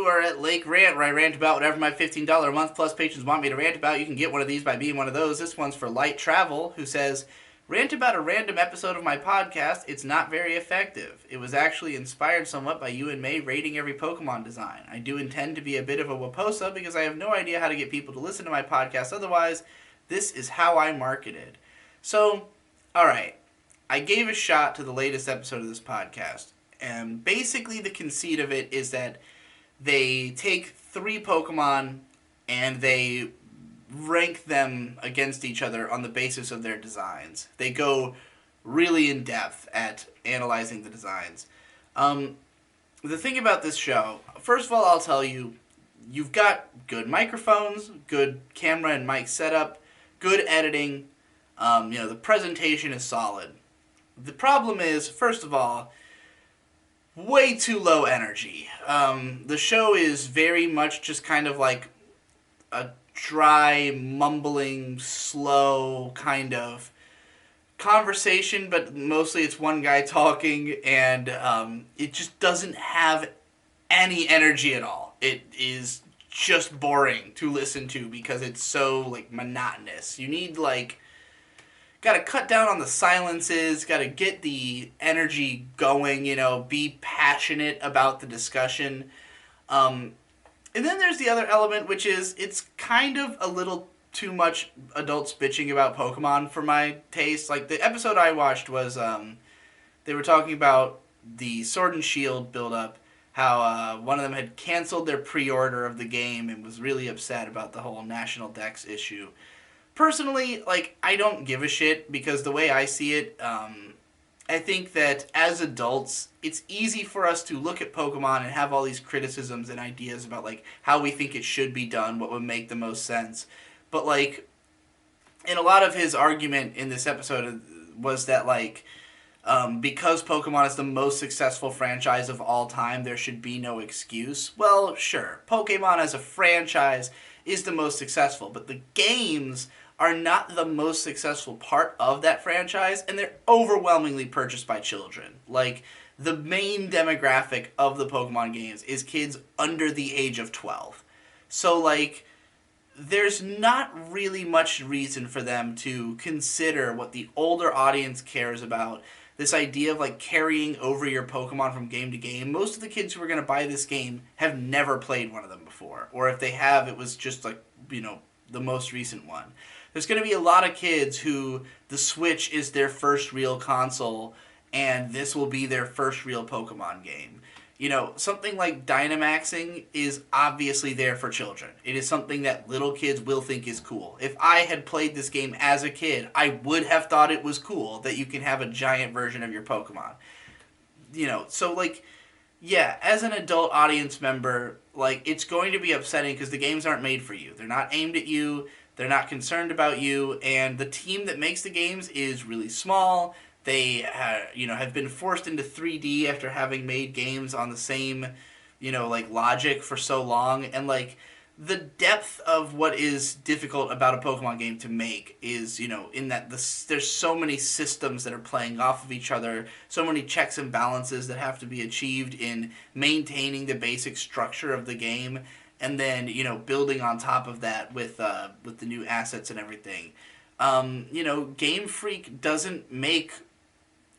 are at Lake Rant, where I rant about whatever my $15 a month plus patrons want me to rant about. You can get one of these by being one of those. This one's for Light Travel, who says, rant about a random episode of my podcast. It's not very effective. It was actually inspired somewhat by you and May rating every Pokemon design. I do intend to be a bit of a Waposa because I have no idea how to get people to listen to my podcast otherwise. This is how I marketed. So, alright. I gave a shot to the latest episode of this podcast. And basically the conceit of it is that they take 3 Pokemon and they rank them against each other on the basis of their designs. They go really in depth at analyzing the designs. The thing about this show, first of all, I'll tell you, you've got good microphones, good camera and mic setup, good editing. The presentation is solid. The problem is, first of all, way too low energy. The show is very much just kind of like a dry, mumbling, slow kind of conversation, but mostly it's one guy talking, and it just doesn't have any energy at all. It is just boring to listen to because it's so, like, monotonous. You need, like, gotta cut down on the silences, gotta get the energy going, be passionate about the discussion. And then there's the other element, which is it's kind of a little too much adults bitching about Pokemon for my taste. Like, the episode I watched was, they were talking about the Sword and Shield build-up, how one of them had canceled their pre-order of the game and was really upset about the whole National Dex issue. Personally, I don't give a shit, because the way I see it, I think that as adults, it's easy for us to look at Pokemon and have all these criticisms and ideas about, how we think it should be done, what would make the most sense. But, in a lot of his argument in this episode was that, because Pokemon is the most successful franchise of all time, there should be no excuse. Well, sure, Pokemon as a franchise is the most successful, but the games are not the most successful part of that franchise, and they're overwhelmingly purchased by children. The main demographic of the Pokemon games is kids under the age of 12. So, there's not really much reason for them to consider what the older audience cares about. This idea of, carrying over your Pokemon from game to game. Most of the kids who are going to buy this game have never played one of them before. Or if they have, it was just, the most recent one. There's going to be a lot of kids who the Switch is their first real console, and this will be their first real Pokemon game. Something like Dynamaxing is obviously there for children. It is something that little kids will think is cool. If I had played this game as a kid, I would have thought it was cool that you can have a giant version of your Pokemon. As an adult audience member, it's going to be upsetting because the games aren't made for you. They're not aimed at you. They're not concerned about you. And the team that makes the games is really small. They, have been forced into 3D after having made games on the same, logic for so long. And, the depth of what is difficult about a Pokemon game to make is, in that there's so many systems that are playing off of each other, so many checks and balances that have to be achieved in maintaining the basic structure of the game, and then, building on top of that with the new assets and everything. Game Freak doesn't make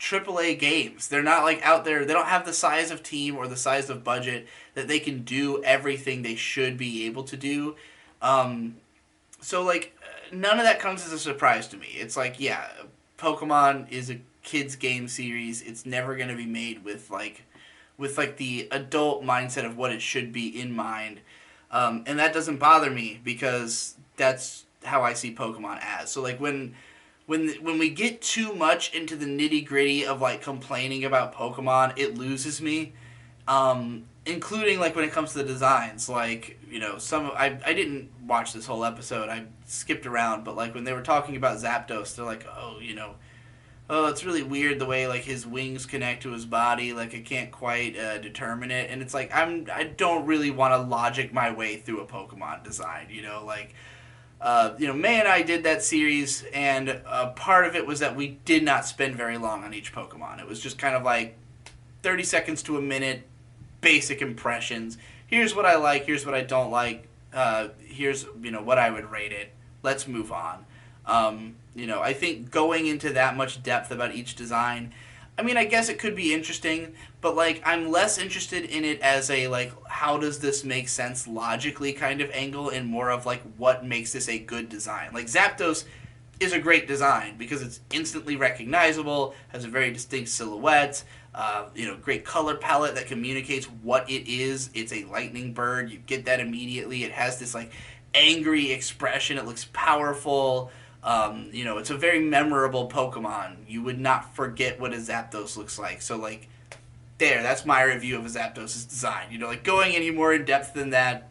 AAA games. They're not out there. They don't have the size of team or the size of budget that they can do everything they should be able to do. None of that comes as a surprise to me. It's Pokemon is a kids game series. It's never going to be made with the adult mindset of what it should be in mind. And that doesn't bother me because that's how I see Pokemon as. So when we get too much into the nitty-gritty of, complaining about Pokemon, it loses me. Including, when it comes to the designs. I didn't watch this whole episode. I skipped around. But, when they were talking about Zapdos, they're like, it's really weird the way, his wings connect to his body. I can't quite determine it. And it's I don't really want to logic my way through a Pokemon design, May and I did that series, and part of it was that we did not spend very long on each Pokemon. It was just kind of 30 seconds to a minute, basic impressions. here's what I like, here's what I don't like, here's, what I would rate it. Let's move on. I think going into that much depth about each design, I mean, I guess it could be interesting, but like I'm less interested in it as a like how does this make sense logically kind of angle, and more of like what makes this a good design. Like Zapdos is a great design because it's instantly recognizable, has a very distinct silhouette, great color palette that communicates what it is. It's a lightning bird. You get that immediately. It has this like angry expression. It looks powerful. It's a very memorable Pokemon. You would not forget what a Zapdos looks like. So like, that's my review of a Zapdos' design. Like going any more in depth than that,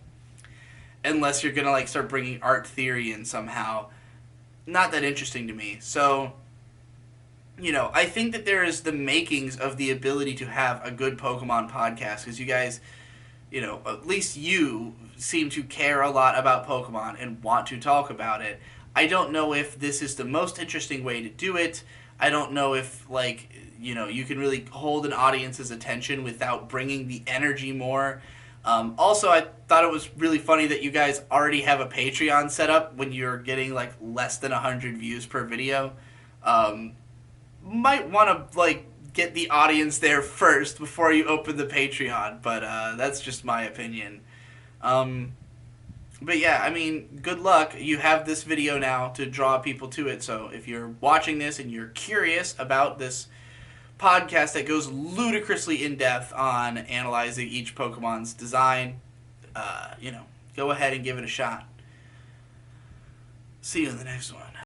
unless you're gonna like start bringing art theory in somehow, not that interesting to me. So, I think that there is the makings of the ability to have a good Pokemon podcast, because you guys, at least you seem to care a lot about Pokemon and want to talk about it. I don't know if this is the most interesting way to do it. I don't know if, like, you can really hold an audience's attention without bringing the energy more. Also, I thought it was really funny that you guys already have a Patreon set up when you're getting, like, less than 100 views per video. Might want to, like, get the audience there first before you open the Patreon, but that's just my opinion. But yeah, I mean, good luck. You have this video now to draw people to it, so if you're watching this and you're curious about this podcast that goes ludicrously in depth on analyzing each Pokemon's design, go ahead and give it a shot. See you in the next one.